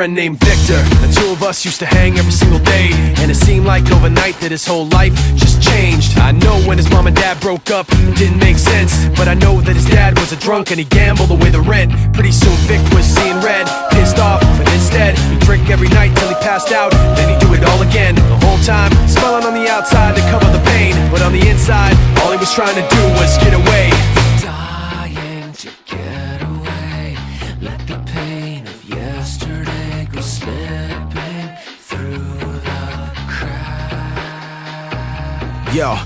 friend named Victor. The two of us used to hang every single day, and it seemed like overnight that his whole life just changed. I know when his mom and dad broke up, it didn't make sense, but I know that his dad was a drunk and he gambled away the rent. Pretty soon Vic was seeing red, pissed off, but instead he'd drink every night till he passed out. Then he'd do it all again, the whole time smiling on the outside to cover the pain, but on the inside all he was trying to do was get away. Dying to get away, let the pain of yesterday go slipping through the cracks. Yo,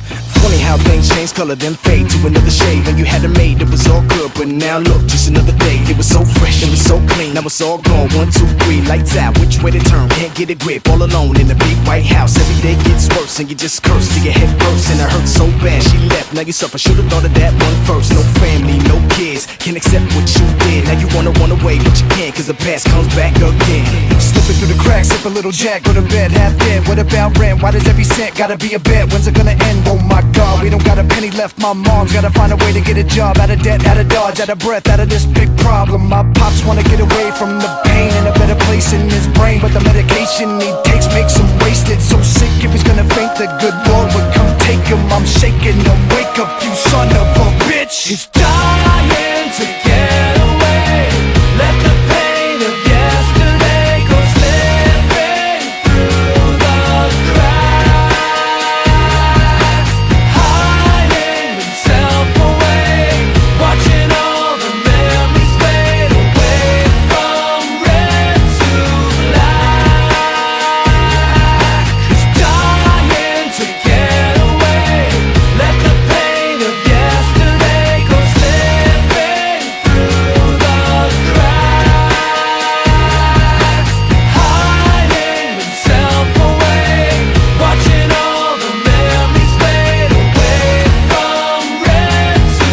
funny how things change color then fade to another shade. When you had it made, it was all good, but now look, just another day. It was so fresh, it was so clean, now it's all gone. 1, 2, 3, lights out, which way to turn? Can't get a grip, all alone in the big white house. Every day gets worse, and you just curse till your head bursts. And it hurts so bad, she left, now you suffer. Should've thought of that one first. No family, no kids, can't accept what you did. Now you wanna run away, but you can't, cause the past comes back again. Slipping through the cracks, sip a little jack, go to bed, half dead. What about rent? Why does every cent gotta be a bet? When's it gonna end? Oh my God, we don't got a penny left. My mom's gotta find a way to get a job. Out of debt, out of dodge, out of breath, out of this big problem. My pops wanna get away from the pain, in a better place in his brain, but the medication he takes makes him wasted. So sick if he's gonna faint, the good Lord would come take him. I'm shaking him, wake up you son of a bitch. He's dying to get away, let the pain of yesterday go slipping through the cracks, hiding himself away, watching all the memories fade away from red to black. He's dying to get away, let the pain of yesterday go slipping through the cracks, hiding himself away, watching all the memories fade away from red to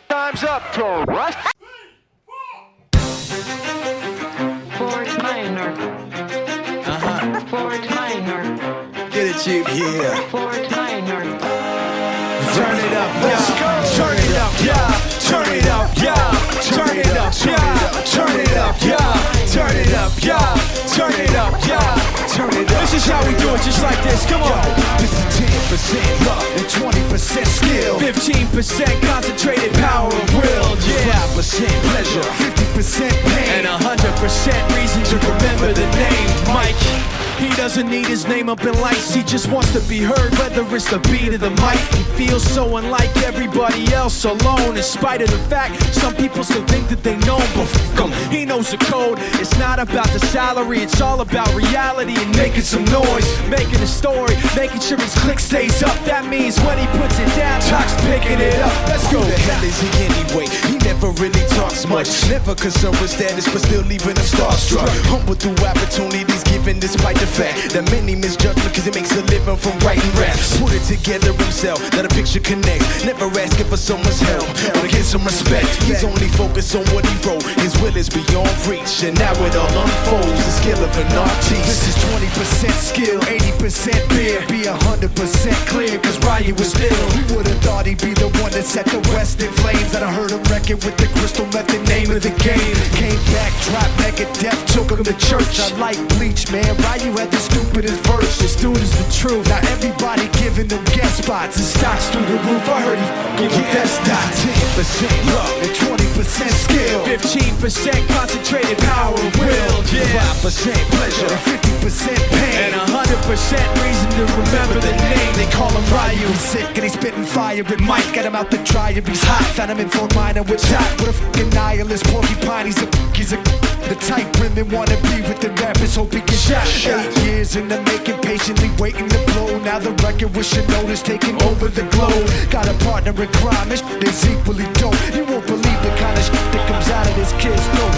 Time's up, Rush. FortMinor. FortMinor. Get it, Chief? Yeah. FortMinor. Turn it up, Let's go. turn it up, yeah. Turn it up, yeah. Turn it up, yeah. Turn it up, yeah. Turn it up, yeah. Turn it up, yeah. Turn it up. This is how we do it, just like this. Come on. This is 10% luck and 20% skill. 15% concentrated power of will, yeah. 5% pleasure, 50% pain, And 100% reason to remember the name Mike. He doesn't need his name up in lights, he just wants to be heard, whether it's the beat of the mic. He feels so unlike everybody else, alone, in spite of the fact some people still think that they know him, but fuck him, he knows the code. It's not about the salary, it's all about reality and making some noise, making a story, making sure his click stays up. That means when he puts it down, Talk's picking it up. Let's go. Who the hell is he anyway? He never really talks much, never concerned with status, but still leaving him starstruck. Humble through opportunities given despite the fact that many misjudge him cause he makes a living from writing raps. Put it together himself, that a picture connects, never asking for someone's help or to get some respect. He's only focused on what he wrote, his will is beyond reach, and now it all unfolds, the skill of an artiste. This is 20% skill, 80% beer. Be 100% clear, cause Ryu was ill. Who would've thought he'd be the one that set the West in flames? That I heard him wreck it with the crystal method, name of the game. Came back, dropped Megadeth, took him to church. I like Bleach, man, Ryu had the stupidest verse. This dude is the truth. Now everybody giving them guest spots and stocks through the roof. I heard he f***ing with that stock. 10% luck and 20% skill. 15% concentrated power of will, yeah. 5% pleasure And 50% pain. And 100% reason to remember the name. They call him Ryu. He's sick and he's spitting fire. And Mike got him out the dryer. He's hot. Found him in FortMinor with shot. With a fucking nihilist porcupine. He's a the type women wanna be with the rappers. Hope he gets shot. 8 years in the making, patiently waiting to blow. Now the record with notice taking over the globe. Got a partner in crime. This is equally dope. You won't believe the kind of shit that comes out of this kid's throat.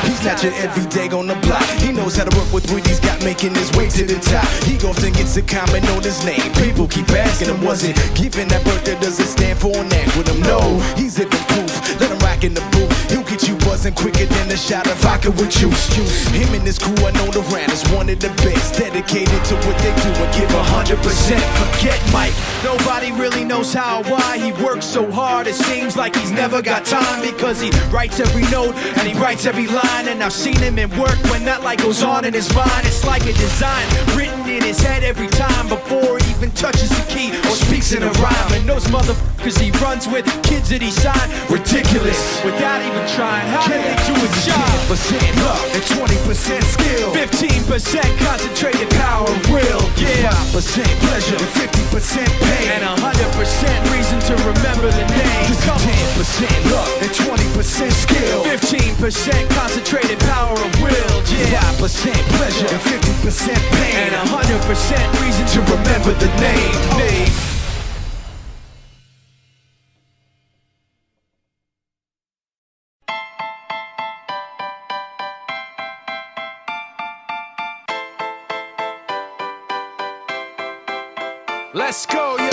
He's snatching every day, gon' the block. He knows how to work with what he's got, making his way to the top. He often gets a comment on his name. People keep asking him, was it given that birth that doesn't stand for an acronym? No, he's living proof. Let him rock in the booth. He'll get you buzzing quicker than a shot of vodka with juice. Him and his crew are known around as one of the best, dedicated to what they do and give 100%. Forget Mike, nobody really knows how or why he works so hard. It seems like he's never got time, because he writes every note and he writes every line. And I've seen him in work when that light goes on in his mind. It's like a design written in his head every time, before he even touches the key or speaks in a rhyme. And those motherfuckers he runs with, kids that he signed, ridiculous, without even trying. How can they do a job? 10% luck and 20% skill, 15% concentrated power of will, yeah, 5% pleasure and 50% pain, and 100% reason to remember the name. This is 10% luck and 20% skill, 15% concentrated power of will, yeah, 5% pleasure and 50% pain, and 100% reason to remember the name. Let's go, yo.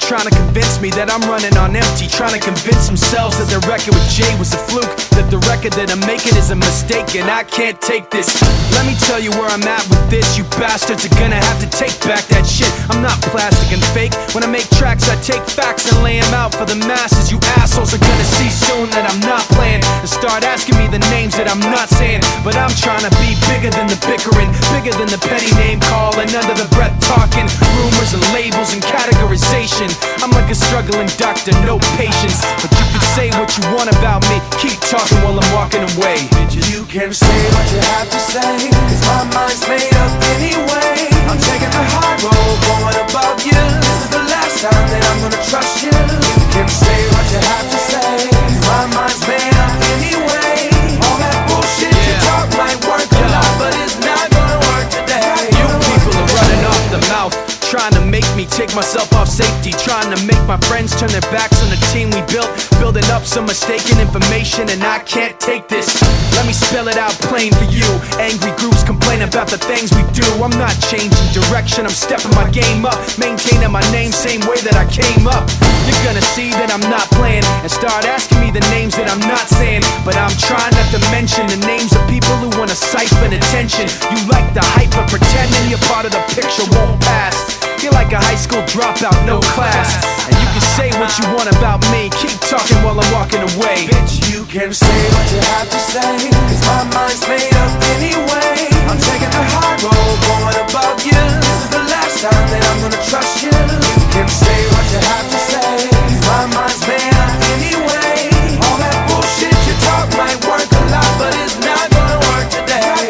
Trying to convince me that I'm running on empty, trying to convince themselves that their record with Jay was a fluke, that the record that I'm making is a mistake, and I can't take this. Let me tell you where I'm at with this. You bastards are gonna have to take back that shit. I'm not plastic and fake. When I make tracks, I take facts and lay them out for the masses. You assholes are gonna see soon that I'm not playing, and start asking me the names that I'm not saying. But I'm trying to be bigger than the bickering, bigger than the petty name calling, under the breath talking, rumors and labels and categorization. I'm like a struggling doctor, no patience. But you can say what you want about me, keep talking while I'm walking away. You can say what you have to say, cause my mind's made up anyway. I'm taking the high road, going above you. This is the last time that I'm gonna trust you. You can say what you have to say, cause my mind's made up anyway. All that bullshit you talk might work a lot, but it's not gonna work today. You people are running off the mouth, trying to make me take myself off safety, trying to make my friends turn their backs on the team we built, building up some mistaken information, and I can't take this. Let me spell it out plain for you. Angry groups complain about the things we do. I'm not changing direction, I'm stepping my game up, maintaining my name same way that I came up. You're gonna see that I'm not playing, and start asking me the names that I'm not saying. But I'm trying not to mention the names of people who wanna siphon attention. You like the hype, but pretending you're part of the picture won't pass. You're like a high school dropout, no class. And you can say what you want about me, keep talking while I'm walking away. Bitch, you can say what you have to say, cause my mind's made up anyway. I'm taking the high road, going above you. This is the last time that I'm gonna trust you. You can say what you have to say, cause my mind's made up anyway. All that bullshit you talk might work a lot, but it's not gonna work today.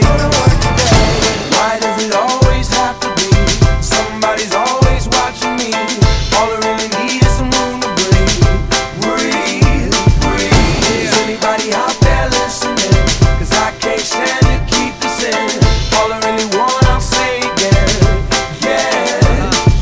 Why does it always have to be somebody's always watching me? All I really need is some room to breathe. Breathe, breathe. Is anybody out there listening? Cause I can't stand to keep this in. All I really want, I'll say again. Yeah,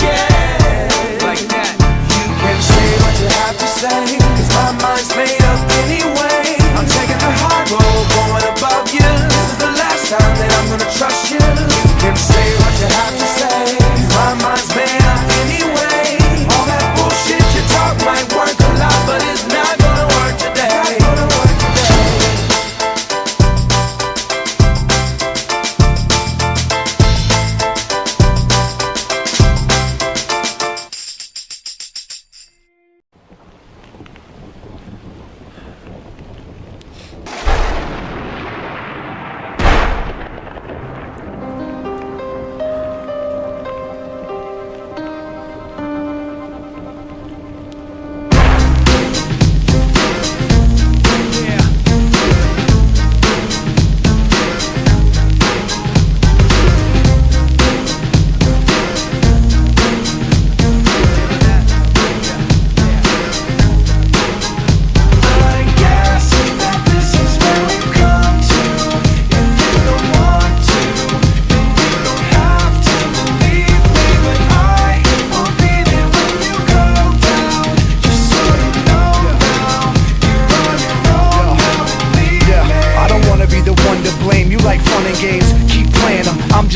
yeah. Like that. You can say what you have to say, cause my mind's made up anyway. I'm taking the high road, going above you. This is the last time that I'm gonna trust you. You can say what you have to say, cause my mind's made up anyway. All that bullshit you talk might work a lot, but it's not gonna work today.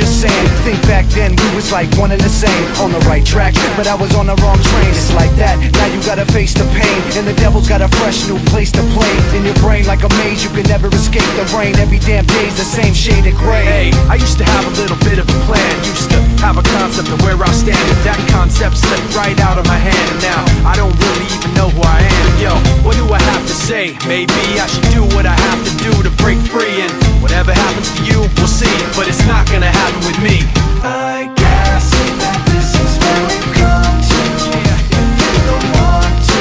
just saying. Think back then, we was like one and the same. On the right track, but I was on the wrong train. It's like that, now you gotta face the pain. And the devil's got a fresh new place to play. In your brain like a maze, you can never escape the rain. Every damn day's the same shade of gray. Hey, I used to have a little bit of a plan. Used to have a concept of where I'll stand. But that concept slipped right out of my hand. And now, I don't really even know who I am. Yo, what do I have to say? Maybe I should do what I have to do to break free. And whatever happens to you, we'll see. But it's not gonna happen with me. I guess that this is where we've come to. If you don't want to,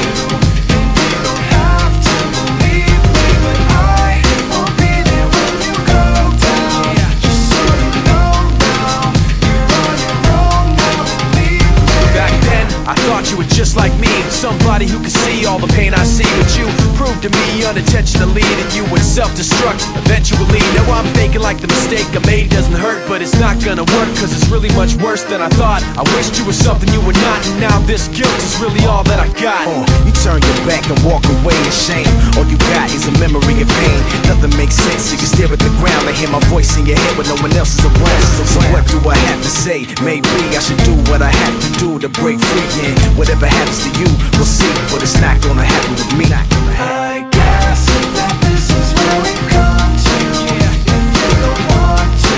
then you don't have to believe me. But I will be there when you go down. Just so you know now, you're on your own now, believe me. Back then, I thought you were just like me. Somebody who could see all the pain I see. But you proved to me unintentionally that you would self-destruct eventually. Now I'm faking like the mistake I made doesn't hurt, but it's not gonna work, cause it's really much worse than I thought. I wished you were something you were not, and now this guilt is really all that I got. You turn your back and walk away in shame. All you got is a memory of pain. Nothing makes sense, so you stare at the ground and hear my voice in your head when no one else is around. So what do I have to say? Maybe I should do what I have to do to break free. And whatever happens to you, we'll see, but it's not gonna happen with me. I guess that this is where we've come to. If you don't want to,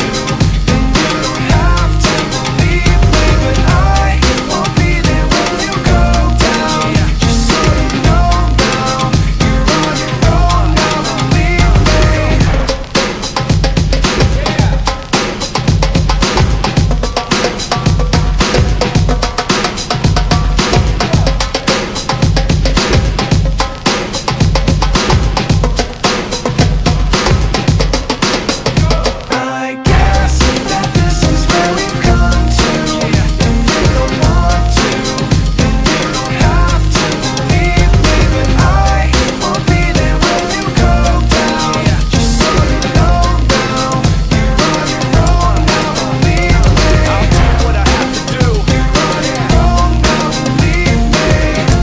then you don't have to believe me. But I will be there when you go down. Just so you know now, you're on your own now, believe me. I guess that this is where we've come to. If you don't want to, then you don't have to believe me. But I will be there when you go down. Just so you know now, you're on your own now, believe me. I'll do what I have to do. You're on your own now, believe me.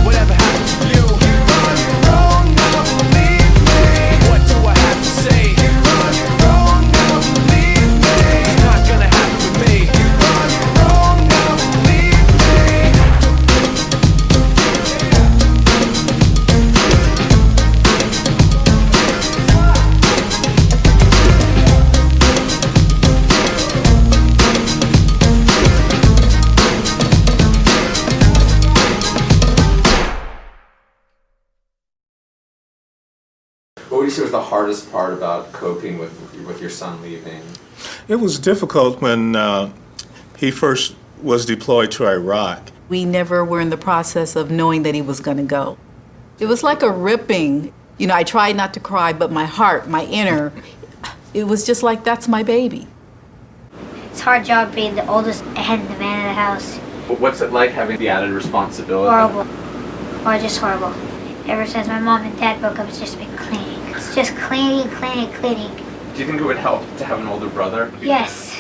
Whatever happens to you, You're on your own now, believe me. what do I have to say? You're on your own now, believe me. It's not gonna happen with me. You're on your own now, believe me. What would you say was the hardest part about coping with your son leaving? It was difficult when he first was deployed to Iraq. We never were in the process of knowing that he was going to go. It was like a ripping. You know, I tried not to cry, but my heart, my inner, it was just like, that's my baby. It's a hard job being the oldest and the man of the house. What's it like having the added responsibility? Horrible. Or just horrible. Ever since my mom and dad broke up, it's just been cleaning. It's just cleaning, cleaning, cleaning. Do you think it would help to have an older brother? Yes.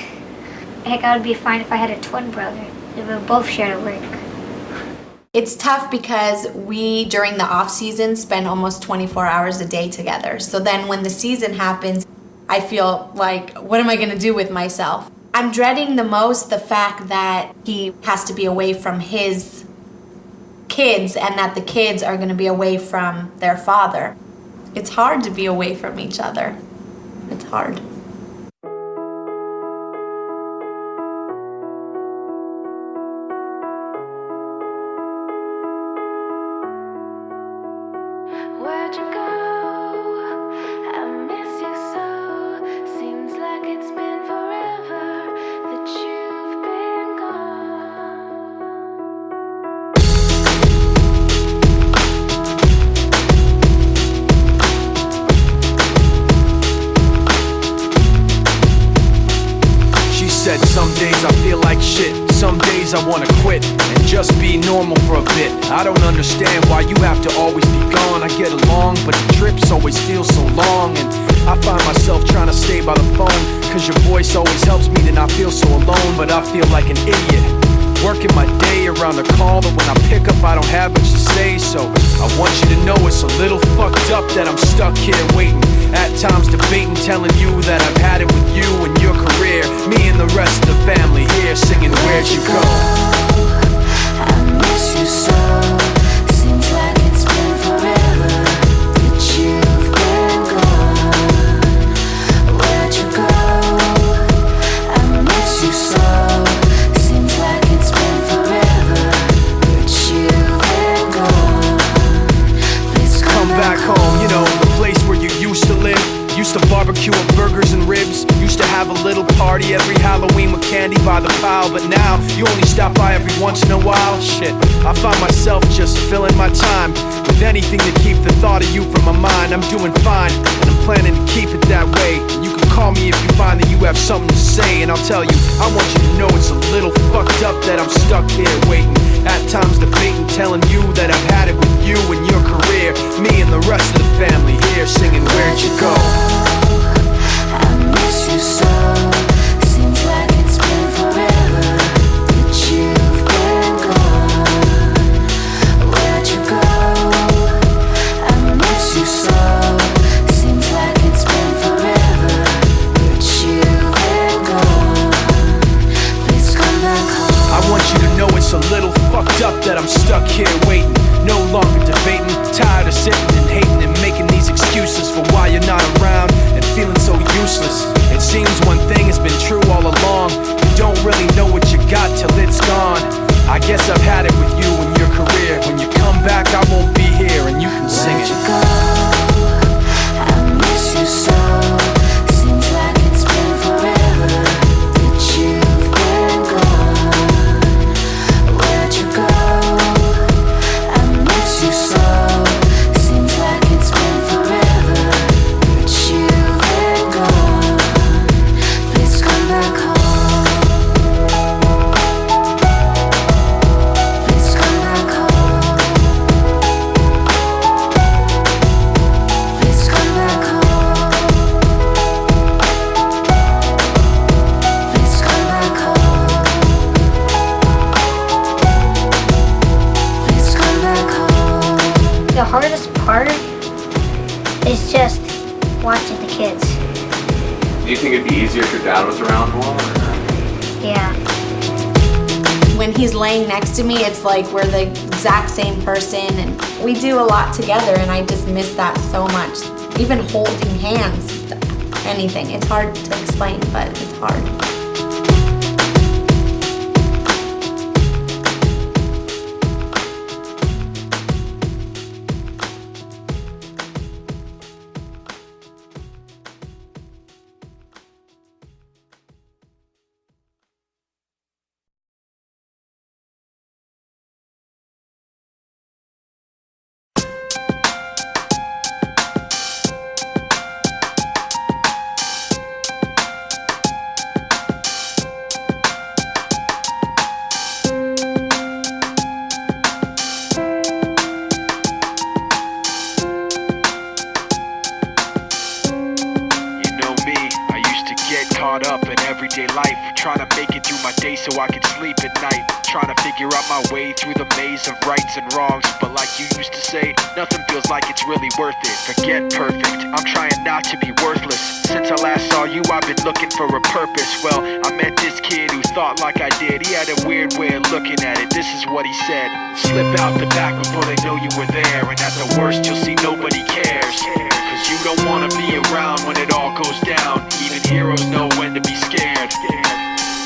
Heck, I would be fine if I had a twin brother. We would both share the work. It's tough because we, during the off season, spend almost 24 hours a day together. So then when the season happens, I feel like, what am I going to do with myself? I'm dreading the most the fact that he has to be away from his kids and that the kids are going to be away from their father. It's hard to be away from each other. It's hard. Where'd you go? I miss you so. Seems like it's been forever that you've been gone. She said some days I feel like shit, some days I wanna quit and just be normal for a bit. I don't understand why you have to always be gone. I get along, but the trips always feel so long. And I find myself trying to stay by the phone, cause your voice always helps me to not feel so alone. But I feel like an idiot, working my day around the call, but when I pick up I don't have much to say. So I want you to know it's a little fucked up that I'm stuck here waiting. At times debating, telling you that I've had it with you and your career. Me and the rest of the family here singing Where'd You Go? I miss you so. Seems like it's been forever that you've been gone. Where'd you go? I miss you so. Seems like it's been forever that you've been gone. Please Come back home, you know, the place where you used to live. Used to barbecue with burgers and ribs. Used to have a little party every Halloween with candy by the pile. But now, you only stop by every once in a while. Shit, I find myself just filling my time with anything to keep the thought of you from my mind. I'm doing fine, and I'm planning to keep it that way. You can call me if you find that you have something to say, and I'll tell you, I want you to know it's a little fucked up that I'm stuck here waiting. At times debating, telling you that I've had it with you and your career. Me and the rest of the family here singing Where'd You Go? I miss you so. Seems like it's been forever that you've been gone. Where'd you go? I miss you so. Seems like it's been forever that you've been gone. Please come back home. I want you to know it's a little fucked up that I'm stuck here waiting. No longer debating, tired of sitting and hating and making these excuses for why you're not around and feeling so useless. It seems one thing has been true all along. You don't really know what you got till it's gone. I guess I've had it with you and your career. When you come back, I won't be here and you can sing it. Where'd you go? I miss you so. Seems like it's been forever that you've been gone. Where'd you go? I miss you so. Seems like it's been forever that you've been gone. Please come back home. Please come back home. Please come back home. Please come back home. Please come back home. The hardest part is just watching the kids. Do you think it'd be easier if your dad was around more? Yeah. When he's laying next to me, it's like we're the exact same person, and we do a lot together, and I just miss that so much. Even holding hands, anything. It's hard to explain, but it's hard. Caught up in everyday life, trying to make it through my day so I can sleep at night. Trying to figure out my way through the maze of rights and wrongs. But like you used to say, nothing feels like it's really worth it. Forget perfect, I'm trying not to be worthless. Since I last saw you, I've been looking for a purpose. Well, I met this kid who thought like I did. He had a weird way of looking at it. This is what he said: slip out the back before they know you were there, and at the worst you'll see nobody cares. Cause you don't wanna be around when it all goes down. Even heroes know when to be scared.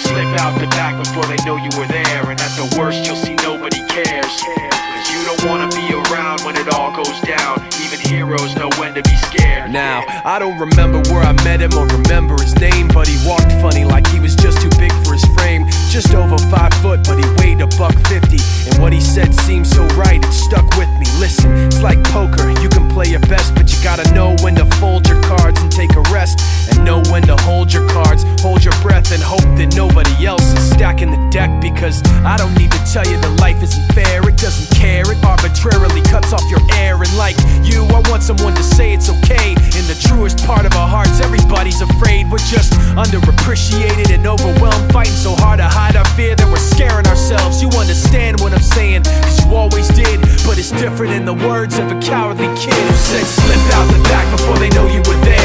Slip out the back before they know you were there, and at the worst you'll see nobody cares. Cause you don't wanna be around when it all goes down. Even heroes know when to be scared. Now, I don't remember where I met him or remember his name, but he walked funny like he was just too big for his frame. Just over 5 foot, but he weighed $150. And what he said seemed so right, it stuck with me. Listen, it's like poker, you can play your best, but you gotta know when to fold your cards and take a rest, and know when to hold your cards, hold your breath, and hope that nobody else is stacking the deck. Because I don't need to tell you that life isn't fair. It doesn't care, it arbitrarily cuts off your air. And like you, I want someone to say it's okay. In the truest part of our hearts, everybody's afraid. We're just underappreciated and overwhelmed, fighting so hard to hide our fear that we're scaring ourselves. You understand what I'm saying, cause you always did. But it's different in the words of a cowardly kid who said, slip out the back before they know you were there.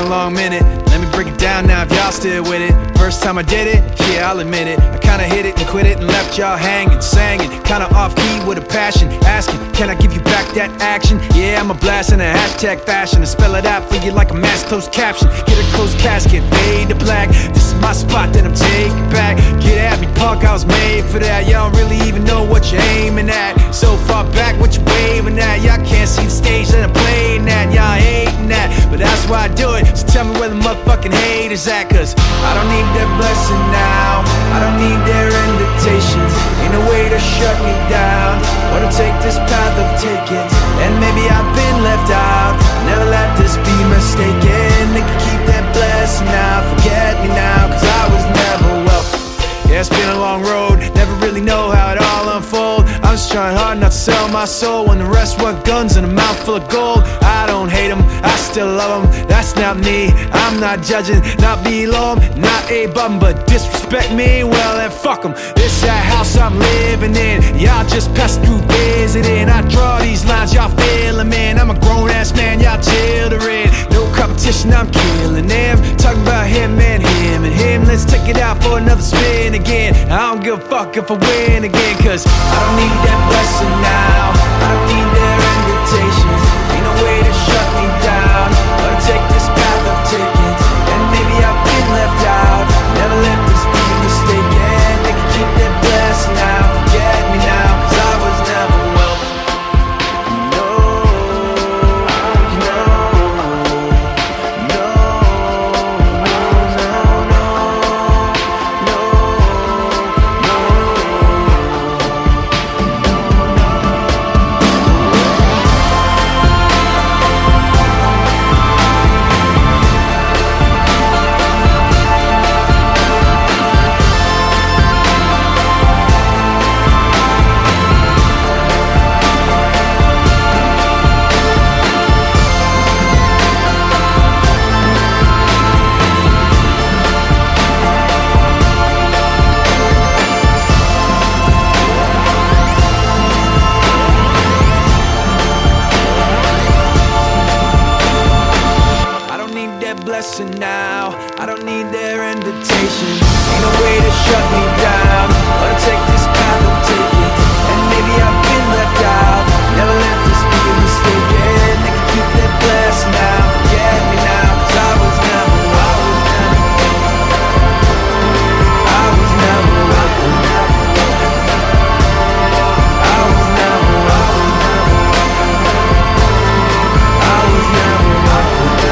a long minute. Let me break it down now if y'all still with it. First time I did it, yeah, I'll admit it. I kinda hit it and quit it and left y'all hanging, singing, kinda off key with a passion, asking, can I give you back that action? Yeah, I'm a blast in a hashtag fashion, and spell it out for you like a mass closed caption. Get a closed casket, fade to black. This is my spot that I'm taking back. Get at me, punk, I was made for that. Y'all don't really even know what you're aiming at. So far back, what you waving at? Y'all can't see the stage that I'm playing at. Y'all hating that, but that's why I do it. So tell me where the motherfucking haters at, cause I don't need their blessing now. I don't need their invitation. Ain't no way to shut me down or to take this path of taking. And maybe I've been left out. Never let this be mistaken. They can keep that blessing now. Forget me now, cause I was never welcome. Yeah, it's been a long road, never really know how it all unfold. I'm just trying hard not to sell my soul when the rest want guns and a mouth full of gold. I don't hate them, I still love them. That's not me, I'm not judging, not below them, not a bum, but disrespect me, well then fuck them. This that house I'm living in, y'all just pass through visiting. I draw these lines, y'all feeling, man. I'm a grown ass man, y'all children. No competition, I'm killing them. Talking about him and him and him. Let's take it out for another spin again. I don't give a fuck if I win again, cause I don't need that blessing now. I don't need their invitation. Ain't no way to shut me down or to take this path of taking. And maybe I've been left out. Never let this be mistaken. They can keep their blessing now. Forget me now, cause I was never welcome. No, no, no, no, no, no. Blessing now, I don't need their invitation. Ain't no way to shut me down or to take this path of taking. And maybe I've been left out. Never let this be a mistake. And they can keep their blessing now. Forget me now, cause I was never welcome. I was never welcome. I was never welcome. I was never welcome.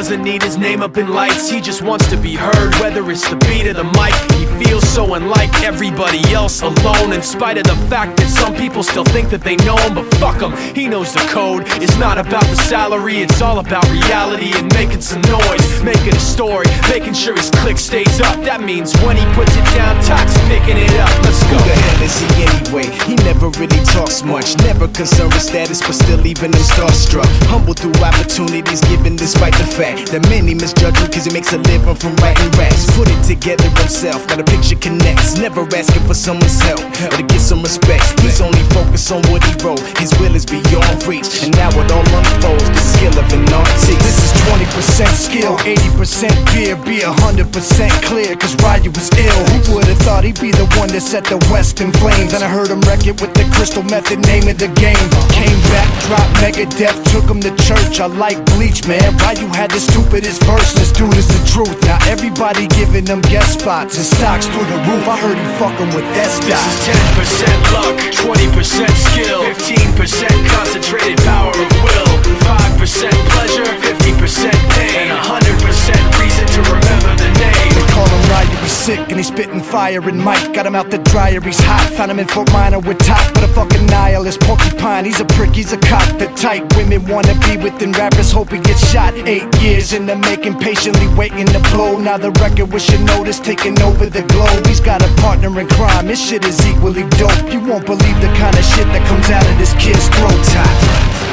doesn't need his name up in lights, he just wants to be heard, whether it's the beat or the mic. He feels so unlike everybody else, alone, in spite of the fact that some people still think that they know him. But fuck him, he knows the code. It's not about the salary, it's all about reality and making some noise, making a story, making sure his click stays up. That means when he puts it down, Tox picking it up. Let's go. Who the hell is he anyway? He never really talks much, never concerned with status, but still leaving them starstruck. Humble through opportunities given despite the fact that many misjudge him cause he makes a living from writing raps. Put it together himself, now the picture connects, never asking for someone's help or to get some respect. He's only focused on what he wrote, his will is beyond reach, and now it all unfolds, the skill of an artist. This is 20% skill, 80% fear, be 100% clear, cause Ryu was ill. Who would've thought he'd be the one that set the West in flames? And I heard him wreck it with the crystal method, name of the game. Came back, dropped Megadeth, took him to church. I like Bleach, man. Ryu had the stupidest verse, this dude is the truth. Now everybody giving them guest spots and stocks through the roof. I heard he fucking with that stock. This is 10% luck, 20% skill, 15% concentrated power of will, 5% pleasure, 50% pain, and 100% reason to remember the name. They call him Ryu, he's sick and he's spitting fire and Mike got him out the dryer, he's hot. Found him in FortMinor with top, but a fucking nihilist porcupine. He's a prick, he's a cop. The type women wanna be within rappers, hope he gets shot. 8 years in the making, patiently waiting to blow. Now the record with your notice taking over the globe. He's got a partner in crime, this shit is equally dope. You won't believe the kind of shit that comes out of this kid's throat.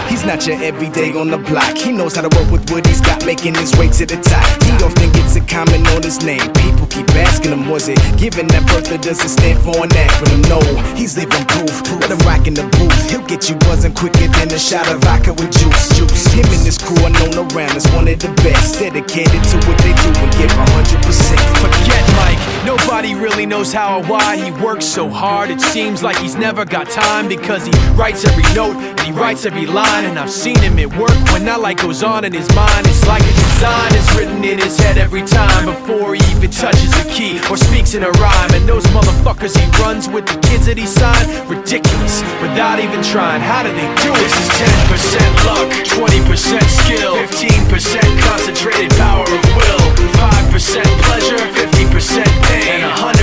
He's not your everyday on the block. He knows how to work with what he's got, making his way to the top. He often gets a comment on his name. People keep asking him, was it given that birth or does it stand for an acronym? No, he's living proof. Let him rock in the booth. He'll get you buzzing quicker than a shot of vodka with juice. Him and his crew are known around as one of the best, dedicated to what they do and give 100%. Forget Mike, nobody really knows how or why he works so hard. It seems like he's never got time because he writes every note and he writes every line. And I've seen him at work when that light goes on in his mind. It's like a design is written in his head every time before he even touches a key or speaks in a rhyme. And those motherfuckers he runs with, the kids that he signed, ridiculous, without even trying. How do they do it? This is 10% luck, 20% skill, 15% concentrated power of will, 5% pleasure, 50% pain, and 100%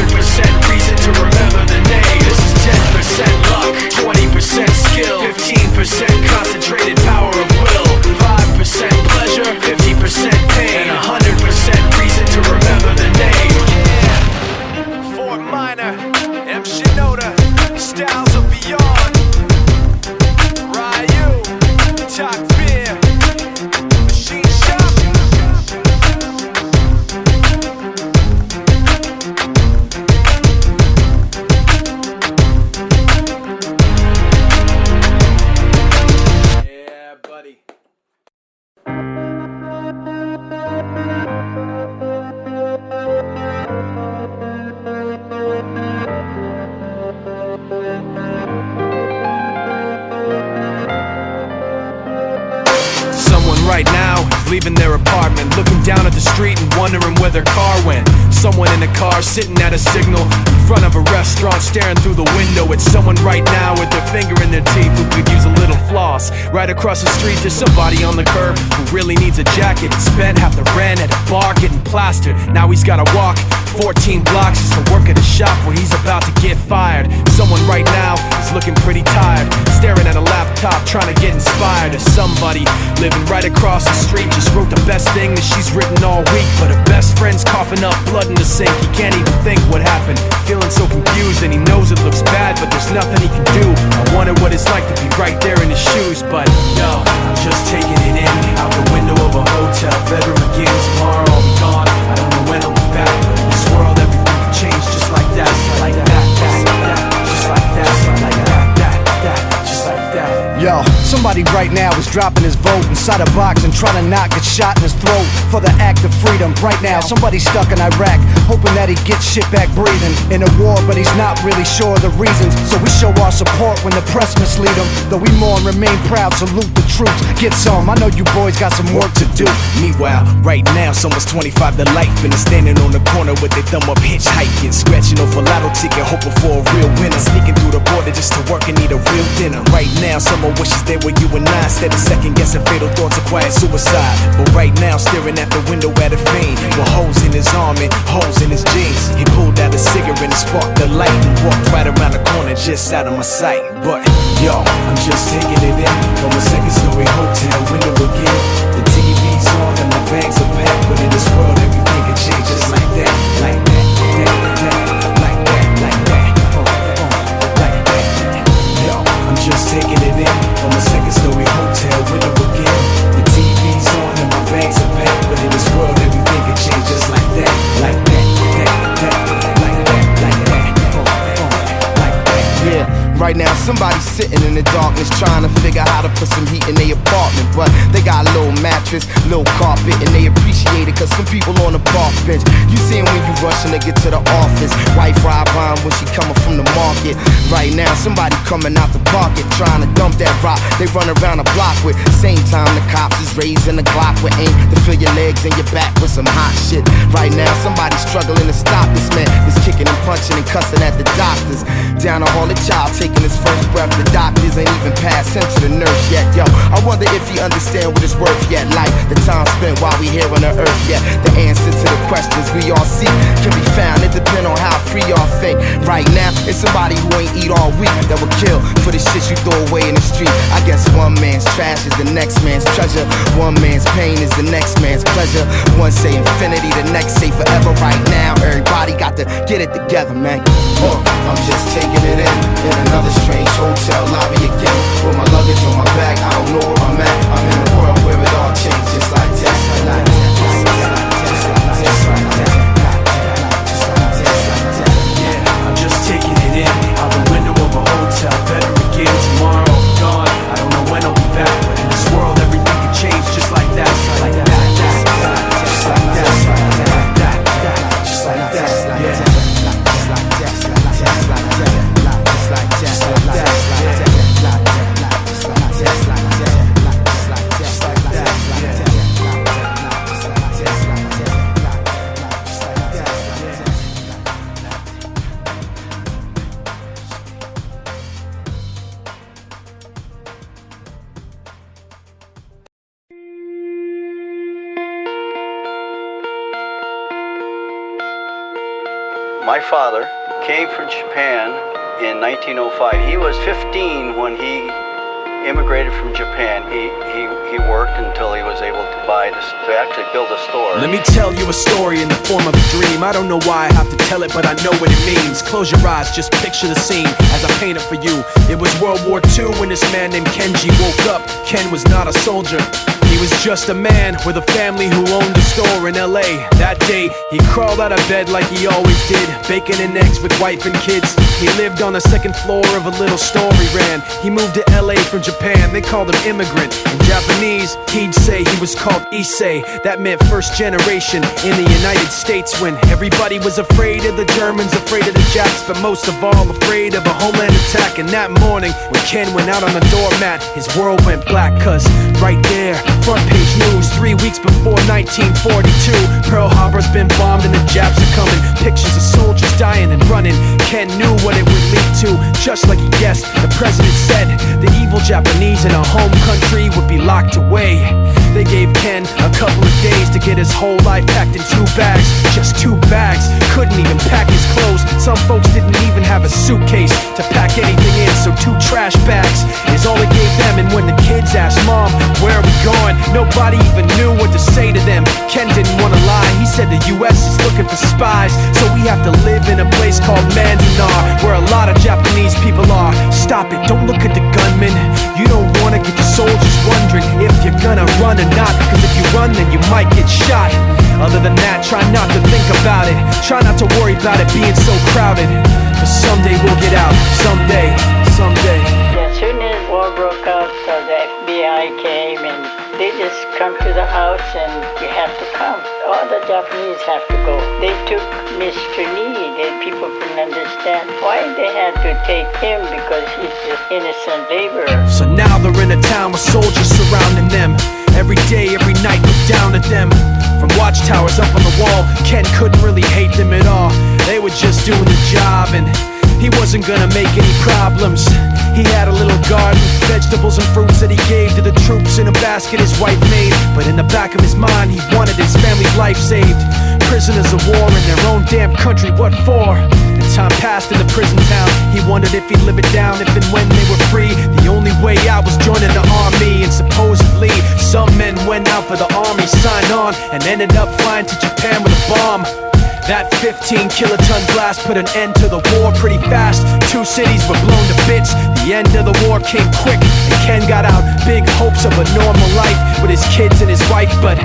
reason to remember the name. This is 10% luck, 20% skill, 15% concentrated power of will, 5% pleasure, 50% pain, and 100% reason to remember the name. Yeah, Fort Minor, M.i.n.o, styles of beyond, Ryu, Talk Beer, Machine Shop. Yeah, buddy. Someone right now is leaving their apartment, looking down at the street and wondering where their car went. Someone in a car sitting at a signal in front of a restaurant, staring through the window at someone right now with their finger in their teeth who could use a little floss. Right across the street there's somebody on the curb who really needs a jacket. He spent half the rent at a bar getting plastered. Now he's gotta walk 14 blocks just to work at a shop where he's about to get fired. Someone right now is looking pretty tired, staring at a laptop trying to get inspired. Or somebody living right across the street just wrote the best thing that she's written all week, but her best friend's coughing up blood in the sink. He can't even think what happened, feeling so confused, and he knows it looks bad, but there's nothing he can do. I wonder what it's like to be right there in his shoes, but no, I'm just taking it in, out the window of a hotel bedroom again. Tomorrow I'll be gone, I don't know when I'll be back, but in this world everything can change just like that, just like that, just like that, just like that, just like that, just like that. Yo, somebody right now is dropping his vote inside a box and trying to not get shot in his throat for the act of freedom. Right now, somebody's stuck in Iraq, hoping that he gets shit back breathing. In a war, but he's not really sure of the reasons. So we show our support when the press mislead him. Though we mourn, remain proud, salute the troops. Get some, I know you boys got some work to do. Meanwhile, right now, someone's 25 to life and is standing on the corner with their thumb up hitchhiking, scratching off a lotto ticket, hoping for a real winner, sneaking through the border just to work and eat a real dinner. Right now, someone wishes they were you and I, instead of second guessing fatal thoughts of quiet suicide. But right now, still staring at the window at a fiend with holes in his arm and holes in his jeans. He pulled out a cigarette and sparked the light and walked right around the corner just out of my sight. But yo, I'm just taking it in from a second-story hotel window again. The TV's on and the bags are packed, but in this world everything can change just like that, like that, like that, like that, like that, like that. Yo, I'm just taking it in from a second-story hotel window again. The TV's on and my bags are packed, but in this world everything can change just like that, like that, like that, like that, like that, like that. Yeah. Right now, somebody's sitting in the darkness trying to figure how to put some heat in their apartment. But they got a little mattress, little carpet, and they appreciate it cause some people on the park bench. You see them when you rushing to get to the office. Wife ride by when she coming from the market. Right now, somebody coming out the pocket trying to dump that rock. They run around the block with. Same time, the cops is raising the Glock with aim to fill your legs and your back with some hot shit. Right now, somebody's struggling to stop this man. That's kicking and punching and cussing at the doctors. Down the hall, the child taking his first breath. The doctors ain't even passed him to the nurse yet. Yo, I wonder if he understand what it's worth yet. Like the time spent while we here on the earth yet. The answer to the questions we all seek can be found. It depends on how free y'all think. Right now, it's somebody who ain't eat all week that will kill for the shit you throw away in the street. I guess one man's trash is the next man's treasure. One man's pain is the next man's pleasure. One say infinity, the next say forever. Right now, everybody got to get it together, man. I'm just taking it in another strange hotel lobby again. With my luggage on my back, I don't know where I'm at. I'm in a world where it all changes just like that, like that, just like that, just like that, just like that, just like that, just like that. Yeah, I'm just taking it in out the window of a hotel. Better again tomorrow, gone. I don't know when I'll be back, but in this world everything can change just like that, like that, just like that, just like that, just like that, just like that, yeah. My father came from Japan in 1905. He was 15 when he immigrated from Japan. He worked until he was able to actually build a store. Let me tell you a story in the form of a dream. I don't know why I have to tell it, but I know what it means. Close your eyes, just picture the scene as I paint it for you. It was World War II when this man named Kenji woke up. Ken was not a soldier. He was just a man with a family who owned a store in LA. That day, he crawled out of bed like he always did, bacon and eggs with wife and kids. He lived on the second floor of a little store he ran. He moved to LA from Japan, they called him immigrant. In Japanese, he'd say he was called Issei. That meant first generation in the United States, when everybody was afraid of the Germans, afraid of the Japs, but most of all afraid of a homeland attack. And that morning, when Ken went out on the doormat, his world went black, cause right there, front page news, 3 weeks before 1942, Pearl Harbor's been bombed and the Japs are coming. Pictures of soldiers dying and running. Ken knew what it would lead to, just like he guessed. The president said the evil Japanese in our home country would be locked away. They gave Ken a couple of days to get his whole life packed in 2 bags. Just 2 bags, couldn't even pack his clothes. Some folks didn't even have a suitcase to pack anything in, so 2 trash bags is all they gave them. And when the kids asked Mom, where are we going? Nobody even knew what to say to them. Ken didn't want to lie, he said the US is looking for spies, so we have to live in a place called M.i.n.o, where a lot of Japanese people are. Stop it, don't look at the gunmen. You don't want to get the soldiers wondering if you're gonna run or not, cause if you run then you might get shot. Other than that, try not to think about it. Try not to worry about it being so crowded, cause someday we'll get out. Someday, someday. As soon as war broke out, the FBI came and they just come to the house and you have to come. All the Japanese have to go. They took Mr. Need and people couldn't understand why they had to take him, because he's just innocent laborer. So now they're in a town with soldiers surrounding them. Every day, every night, look down at them. From watchtowers up on the wall, Ken couldn't really hate them at all. They were just doing the job, and he wasn't gonna make any problems. He had a little garden, vegetables and fruits that he gave to the troops in a basket his wife made. But in the back of his mind, he wanted his family's life saved. Prisoners of war in their own damn country, what for? And time passed in the prison town. He wondered if he'd live it down if and when they were free. The only way out was joining the army. And supposedly, some men went out for the army, signed on, and ended up flying to Japan with a bomb. That 15-kiloton blast put an end to the war pretty fast. 2 cities were blown to bits. The end of the war came quick, and Ken got out. Big hopes of a normal life with his kids and his wife. But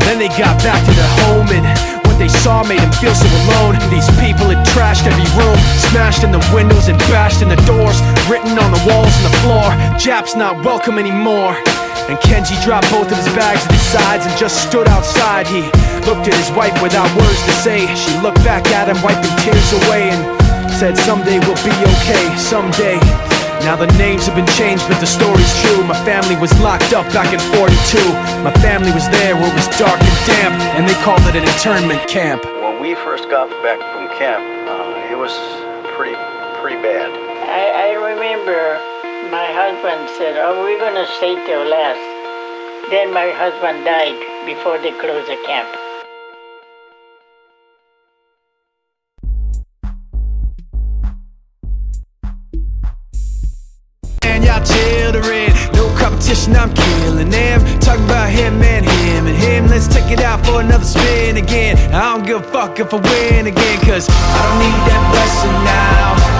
then they got back to their home, and what they saw made him feel so alone. These people had trashed every room, smashed in the windows and bashed in the doors, written on the walls and the floor, "Jap's not welcome anymore." And Kenji dropped both of his bags at his sides and just stood outside. He looked at his wife without words to say. She looked back at him, wiping tears away, and said, "Someday we'll be okay, someday." Now the names have been changed, but the story's true. My family was locked up back in 42. My family was there where it was dark and damp, and they called it an internment camp. When we first got back from camp, it was pretty bad. I remember my husband said, "Oh, we're gonna stay till last." Then my husband died before they closed the camp. And y'all children, no competition, I'm killing them. Talking about him and him and him. Let's take it out for another spin again. I don't give a fuck if I win again, cause I don't need that blessing now.